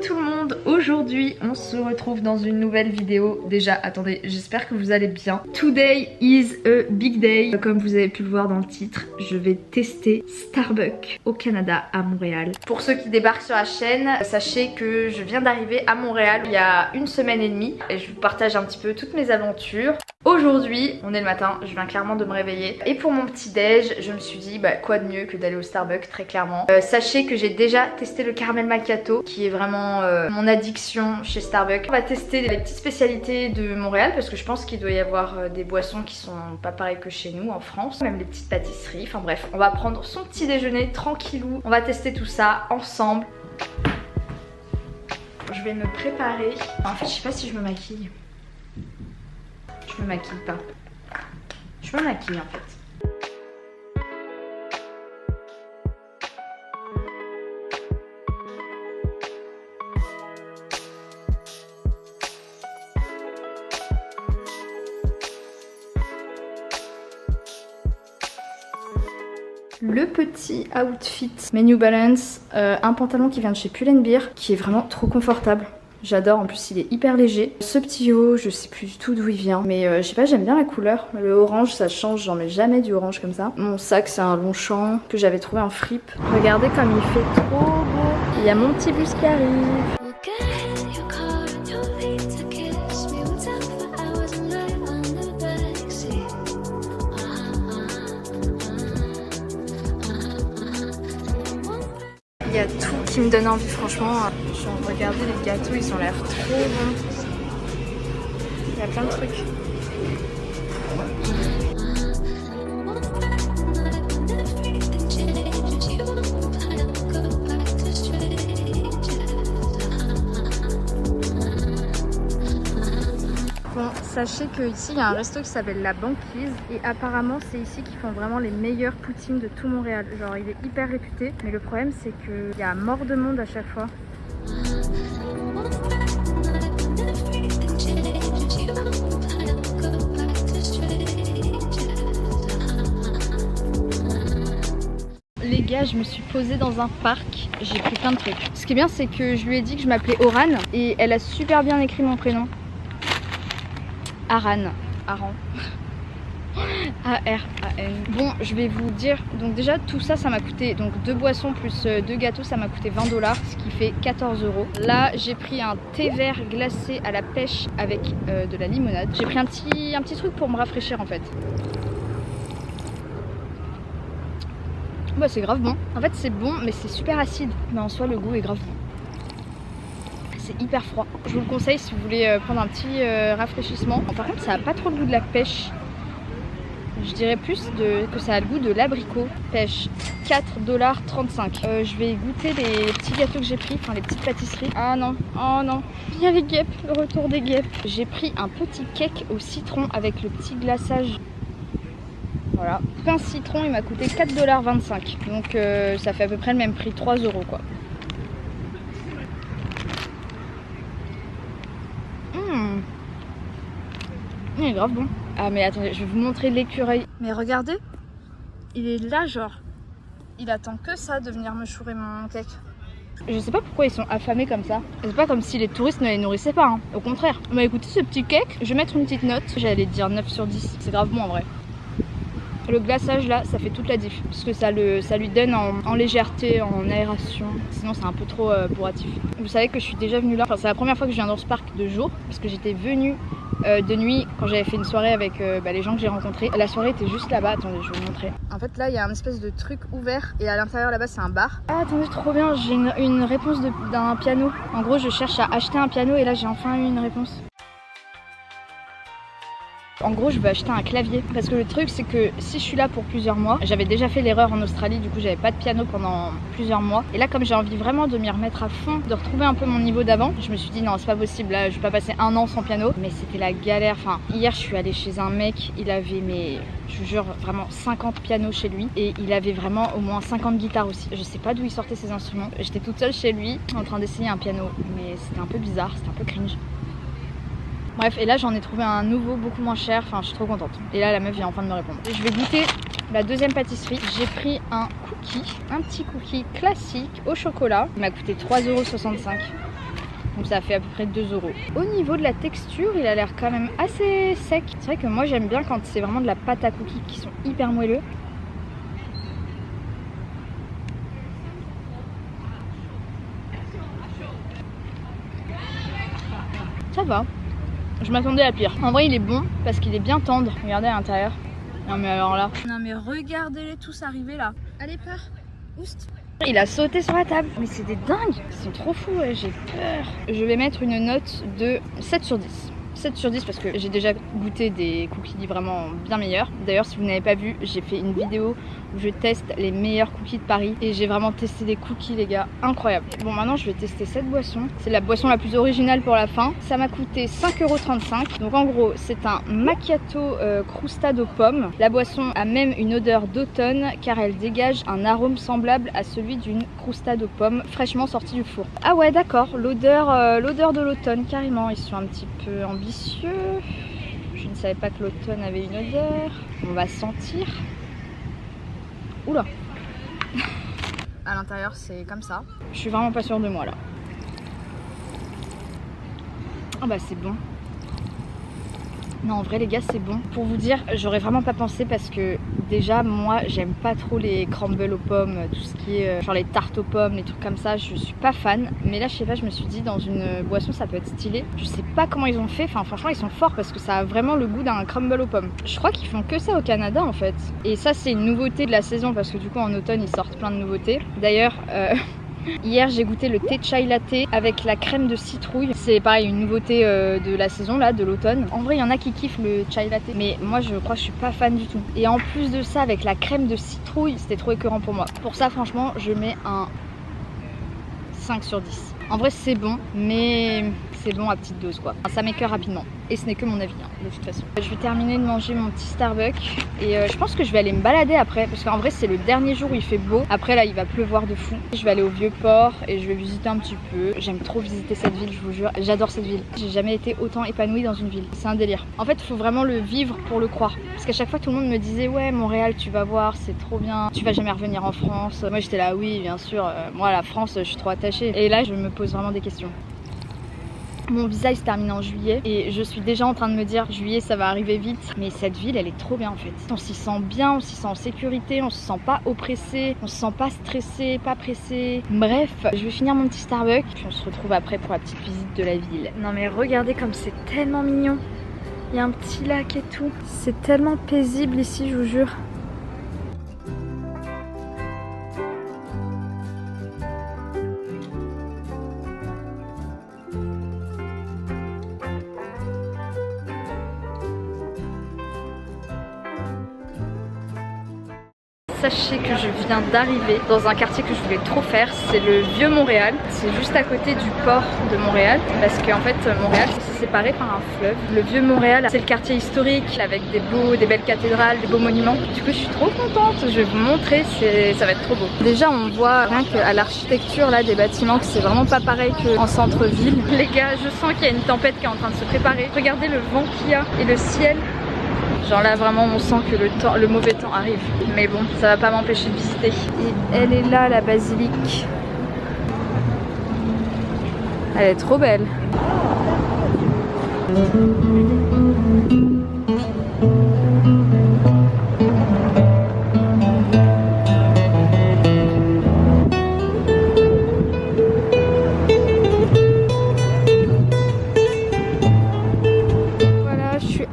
tout le monde, aujourd'hui on se retrouve dans une nouvelle vidéo. Déjà attendez, j'espère que vous allez bien. Today is a big day. Comme vous avez pu le voir dans le titre, je vais tester Starbucks au Canada, à Montréal. Pour ceux qui débarquent sur la chaîne, sachez que je viens d'arriver à Montréal il y a une semaine et demie et je vous partage un petit peu toutes mes aventures. Aujourd'hui, on est le matin, je viens clairement de me réveiller et pour mon petit déj, je me suis dit bah quoi de mieux que d'aller au Starbucks, très clairement. Sachez que j'ai déjà testé le caramel macchiato qui est vraiment mon addiction chez Starbucks. On va tester les petites spécialités de Montréal parce que je pense qu'il doit y avoir des boissons qui sont pas pareilles que chez nous en France, même les petites pâtisseries. Enfin bref, on va prendre son petit déjeuner tranquillou, on va tester tout ça ensemble. Je vais me préparer. En fait, je sais pas si je me maquille. Je me maquille pas. Je me maquille en fait. Le petit outfit New Balance, un pantalon qui vient de chez Pull&Bear qui est vraiment trop confortable. J'adore, en plus il est hyper léger. Ce petit haut, je sais plus du tout d'où il vient, mais je sais pas, j'aime bien la couleur. Le orange ça change, j'en mets jamais du orange comme ça. Mon sac c'est un Longchamp que j'avais trouvé en fripe. Regardez comme il fait trop beau. Il y a mon petit bus qui arrive. Il y a tout qui me donne envie, franchement. Genre, regardez les gâteaux, ils ont l'air trop bons. Il y a plein de trucs. Bon, sachez qu'ici il y a un resto qui s'appelle La Banquise et apparemment c'est ici qu'ils font vraiment les meilleures poutines de tout Montréal. Genre il est hyper réputé, mais le problème c'est qu'il y a mort de monde à chaque fois. Les gars, je me suis posée dans un parc, j'ai pris plein de trucs. Ce qui est bien c'est que je lui ai dit que je m'appelais Oran et elle a super bien écrit mon prénom. Aran. A-R-A-N. Bon, je vais vous dire, donc déjà tout ça, ça m'a coûté, donc 2 boissons plus 2 gâteaux, ça m'a coûté 20 $, ce qui fait 14 €. Là, j'ai pris un thé vert glacé à la pêche avec de la limonade. J'ai pris un petit truc pour me rafraîchir en fait. Bah c'est grave bon. En fait c'est bon, mais c'est super acide. Mais en soi, le goût est grave bon. C'est hyper froid. Je vous le conseille si vous voulez prendre un petit rafraîchissement. Par contre ça n'a pas trop le goût de la pêche. Je dirais plus que ça a le goût de l'abricot. Pêche, 4,35 $. Je vais goûter les petits gâteaux que j'ai pris, enfin les petites pâtisseries. Ah non, oh non, il y a les guêpes, le retour des guêpes. J'ai pris un petit cake au citron avec le petit glaçage. Voilà, pain citron, il m'a coûté 4,25 $. Donc ça fait à peu près le même prix, 3 € quoi. Il est grave bon. Ah mais attendez, je vais vous montrer l'écureuil. Mais regardez, il est là genre. Il attend que ça de venir me chourer mon cake. Je sais pas pourquoi ils sont affamés comme ça. C'est pas comme si les touristes ne les nourrissaient pas, hein. Au contraire. Bah écoutez, ce petit cake, je vais mettre une petite note. J'allais dire 9 sur 10. C'est grave bon en vrai. Le glaçage là, ça fait toute la diff. Parce que ça lui donne en légèreté, en aération. Sinon c'est un peu trop bourratif. Vous savez que je suis déjà venue là. Enfin, c'est la première fois que je viens dans ce parc de jour. Parce que j'étais venue de nuit quand j'avais fait une soirée avec les gens que j'ai rencontrés. La soirée était juste là-bas. Attendez, je vais vous montrer. En fait là, il y a un espèce de truc ouvert. Et à l'intérieur là-bas, c'est un bar. Ah attendez, trop bien. J'ai une réponse d'un piano. En gros, je cherche à acheter un piano. Et là, j'ai enfin eu une réponse. En gros, je veux acheter un clavier parce que le truc c'est que si je suis là pour plusieurs mois, j'avais déjà fait l'erreur en Australie, du coup j'avais pas de piano pendant plusieurs mois et là comme j'ai envie vraiment de m'y remettre à fond, de retrouver un peu mon niveau d'avant, je me suis dit non c'est pas possible, là je vais pas passer 1 an sans piano, mais c'était la galère. Enfin hier je suis allée chez un mec, il avait je vous jure vraiment 50 pianos chez lui et il avait vraiment au moins 50 guitares aussi. Je sais pas d'où il sortait ses instruments, j'étais toute seule chez lui en train d'essayer un piano, mais c'était un peu bizarre, c'était un peu cringe. Bref, et là j'en ai trouvé un nouveau beaucoup moins cher, enfin je suis trop contente. Et là la meuf vient enfin de me répondre. Et je vais goûter la deuxième pâtisserie. J'ai pris un cookie, un petit cookie classique au chocolat. Il m'a coûté 3,65 €. Donc ça fait à peu près 2 €. Au niveau de la texture, il a l'air quand même assez sec. C'est vrai que moi j'aime bien quand c'est vraiment de la pâte à cookies qui sont hyper moelleux. Ça va. Je m'attendais à pire. En vrai il est bon parce qu'il est bien tendre. Regardez à l'intérieur. Non mais alors là. Non mais regardez-les tous arriver là. Allez peur. Oust. Il a sauté sur la table. Mais c'est des dingues. Ils sont trop fous, ouais. J'ai peur. Je vais mettre une note de 7 sur 10. 7 sur 10 parce que j'ai déjà goûté des cookies vraiment bien meilleurs. D'ailleurs si vous n'avez pas vu, j'ai fait une vidéo où je teste les meilleurs cookies de Paris et j'ai vraiment testé des cookies les gars, incroyable. Bon maintenant je vais tester cette boisson. C'est la boisson la plus originale pour la fin. Ça m'a coûté 5,35 €. Donc en gros c'est un macchiato crustade aux pommes. La boisson a même une odeur d'automne car elle dégage un arôme semblable à celui d'une crustade aux pommes fraîchement sortie du four. Ah ouais d'accord, l'odeur de l'automne carrément. Ils sont un petit peu ambitieux. Je ne savais pas que l'automne avait une odeur. On va sentir. Oula. À l'intérieur c'est comme ça. Je suis vraiment pas sûre de moi là. Ah bah c'est bon. Non en vrai les gars c'est bon. Pour vous dire j'aurais vraiment pas pensé parce que déjà moi j'aime pas trop les crumbles aux pommes, tout ce qui est genre les tartes aux pommes, les trucs comme ça, je suis pas fan. Mais là je sais pas, je me suis dit dans une boisson ça peut être stylé. Je sais pas comment ils ont fait, enfin franchement ils sont forts parce que ça a vraiment le goût d'un crumble aux pommes. Je crois qu'ils font que ça au Canada en fait. Et ça c'est une nouveauté de la saison parce que du coup en automne ils sortent plein de nouveautés. D'ailleurs hier j'ai goûté le thé chai latte avec la crème de citrouille. C'est pareil une nouveauté de la saison là, de l'automne. En vrai il y en a qui kiffent le chai latte mais moi je crois que je suis pas fan du tout. Et en plus de ça avec la crème de citrouille c'était trop écœurant pour moi. Pour ça franchement je mets un 5 sur 10. En vrai c'est bon mais c'est bon à petite dose quoi. Ça m'écoeure rapidement. Et ce n'est que mon avis hein, de toute façon. Je vais terminer de manger mon petit Starbucks et je pense que je vais aller me balader après parce qu'en vrai c'est le dernier jour où il fait beau. Après là il va pleuvoir de fou. Je vais aller au Vieux-Port et je vais visiter un petit peu. J'aime trop visiter cette ville, je vous jure. J'adore cette ville. J'ai jamais été autant épanouie dans une ville. C'est un délire. En fait il faut vraiment le vivre pour le croire. Parce qu'à chaque fois tout le monde me disait ouais Montréal tu vas voir c'est trop bien. Tu vas jamais revenir en France. Moi j'étais là oui bien sûr. Moi la France je suis trop attachée. Et là je me pose vraiment des questions. Mon visa il se termine en juillet et je suis déjà en train de me dire juillet ça va arriver vite. Mais cette ville elle est trop bien en fait. On s'y sent bien, on s'y sent en sécurité, on se sent pas oppressé, on se sent pas stressé, pas pressé. Bref, je vais finir mon petit Starbucks puis on se retrouve après pour la petite visite de la ville. Non mais regardez comme c'est tellement mignon. Il y a un petit lac et tout. C'est tellement paisible ici je vous jure. Sachez que je viens d'arriver dans un quartier que je voulais trop faire, c'est le Vieux Montréal. C'est juste à côté du port de Montréal parce qu'en fait Montréal c'est séparé par un fleuve. Le Vieux Montréal c'est le quartier historique avec des belles cathédrales, des beaux monuments. Du coup je suis trop contente, je vais vous montrer, ça va être trop beau. Déjà on voit rien qu'à l'architecture là des bâtiments que c'est vraiment pas pareil qu'en centre-ville. Les gars je sens qu'il y a une tempête qui est en train de se préparer. Regardez le vent qu'il y a et le ciel. Genre là vraiment on sent que le mauvais temps arrive. Mais bon ça va pas m'empêcher de visiter. Et elle est là la basilique. Elle est trop belle.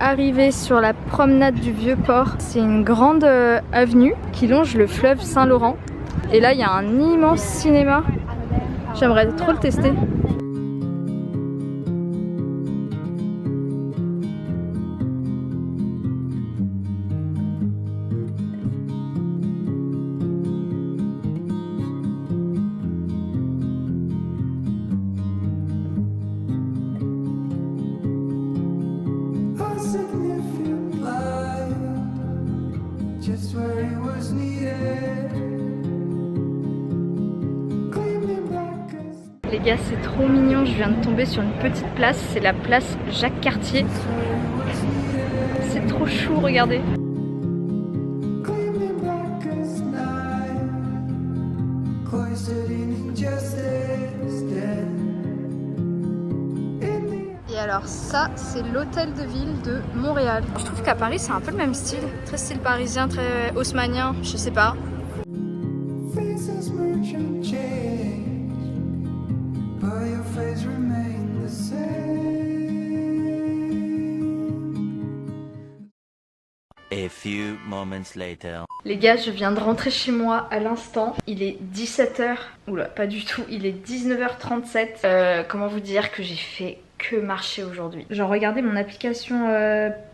Arrivée sur la promenade du Vieux-Port. C'est une grande avenue qui longe le fleuve Saint-Laurent. Et là, il y a un immense cinéma. J'aimerais trop le tester. Les gars c'est trop mignon, je viens de tomber sur une petite place, c'est la place Jacques-Cartier. C'est trop chou, regardez. Alors ça, c'est l'hôtel de ville de Montréal. Je trouve qu'à Paris, c'est un peu le même style. Très style parisien, très haussmannien, je sais pas. A few moments later. Les gars, je viens de rentrer chez moi à l'instant. Il est 17h. Oula, pas du tout. Il est 19h37. Comment vous dire que j'ai fait que marcher aujourd'hui. Genre regardez mon application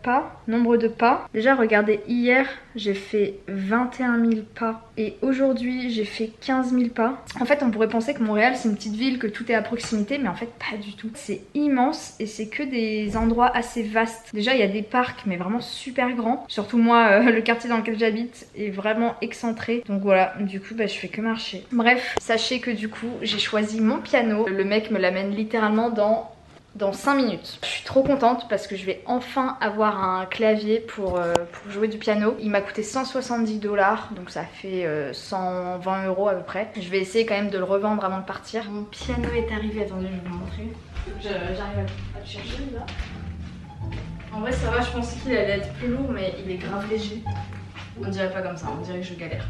pas, nombre de pas. Déjà regardez, hier j'ai fait 21 000 pas et aujourd'hui j'ai fait 15 000 pas. En fait on pourrait penser que Montréal c'est une petite ville, que tout est à proximité, mais en fait pas du tout. C'est immense et c'est que des endroits assez vastes. Déjà il y a des parcs mais vraiment super grands. Surtout moi le quartier dans lequel j'habite est vraiment excentré. Donc voilà, du coup bah, je fais que marcher. Bref, sachez que du coup j'ai choisi mon piano. Le mec me l'amène littéralement dans 5 minutes. Je suis trop contente parce que je vais enfin avoir un clavier pour jouer du piano. Il m'a coûté 170 $, donc ça fait 120 € à peu près. Je vais essayer quand même de le revendre avant de partir. Mon piano est arrivé, attendez, je vais vous montrer. J'arrive à le chercher là. En vrai ça va, je pensais qu'il allait être plus lourd mais il est grave léger. On dirait pas comme ça, on dirait que je galère.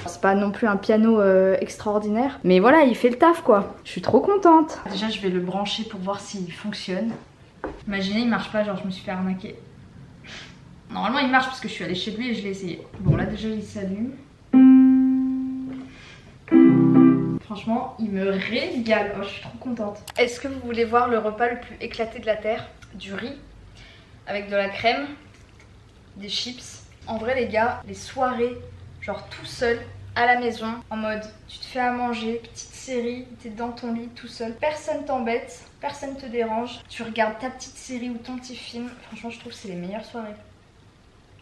C'est pas non plus un piano extraordinaire, mais voilà, il fait le taf quoi. Je suis trop contente. Déjà je vais le brancher pour voir s'il fonctionne. Imaginez il marche pas, genre je me suis fait arnaquer. Normalement il marche parce que je suis allée chez lui et je l'ai essayé. Bon là déjà il s'allume. Franchement il me régale, oh, je suis trop contente. Est-ce que vous voulez voir le repas le plus éclaté de la terre? Du riz avec de la crème, des chips. En vrai les gars, les soirées genre tout seul à la maison, en mode tu te fais à manger, petite série, t'es dans ton lit tout seul, personne t'embête, personne te dérange, tu regardes ta petite série ou ton petit film. Franchement je trouve que c'est les meilleures soirées.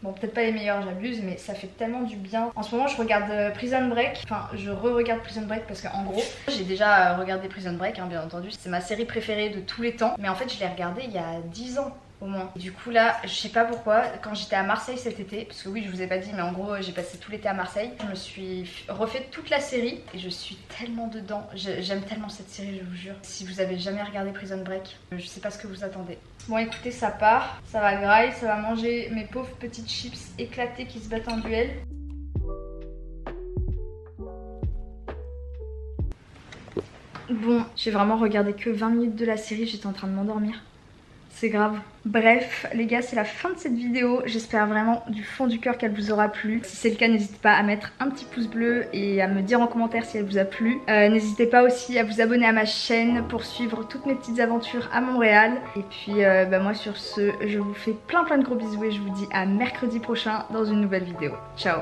Bon peut-être pas les meilleures, j'abuse, mais ça fait tellement du bien. En ce moment je regarde Prison Break, enfin je re-regarde Prison Break parce qu'en gros j'ai déjà regardé Prison Break hein, bien entendu. C'est ma série préférée de tous les temps, mais en fait je l'ai regardée il y a 10 ans. Au moins. Du coup là, je sais pas pourquoi, quand j'étais à Marseille cet été, parce que oui je vous ai pas dit mais en gros j'ai passé tout l'été à Marseille, je me suis refait toute la série et je suis tellement dedans, j'aime tellement cette série je vous jure. Si vous avez jamais regardé Prison Break, je sais pas ce que vous attendez. Bon écoutez ça part, ça va grailler, ça va manger mes pauvres petites chips éclatées qui se battent en duel. Bon, j'ai vraiment regardé que 20 minutes de la série, j'étais en train de m'endormir. C'est grave. Bref, les gars, c'est la fin de cette vidéo. J'espère vraiment du fond du cœur qu'elle vous aura plu. Si c'est le cas, n'hésitez pas à mettre un petit pouce bleu et à me dire en commentaire si elle vous a plu. N'hésitez pas aussi à vous abonner à ma chaîne pour suivre toutes mes petites aventures à Montréal. Et puis, moi sur ce, je vous fais plein de gros bisous et je vous dis à mercredi prochain dans une nouvelle vidéo. Ciao.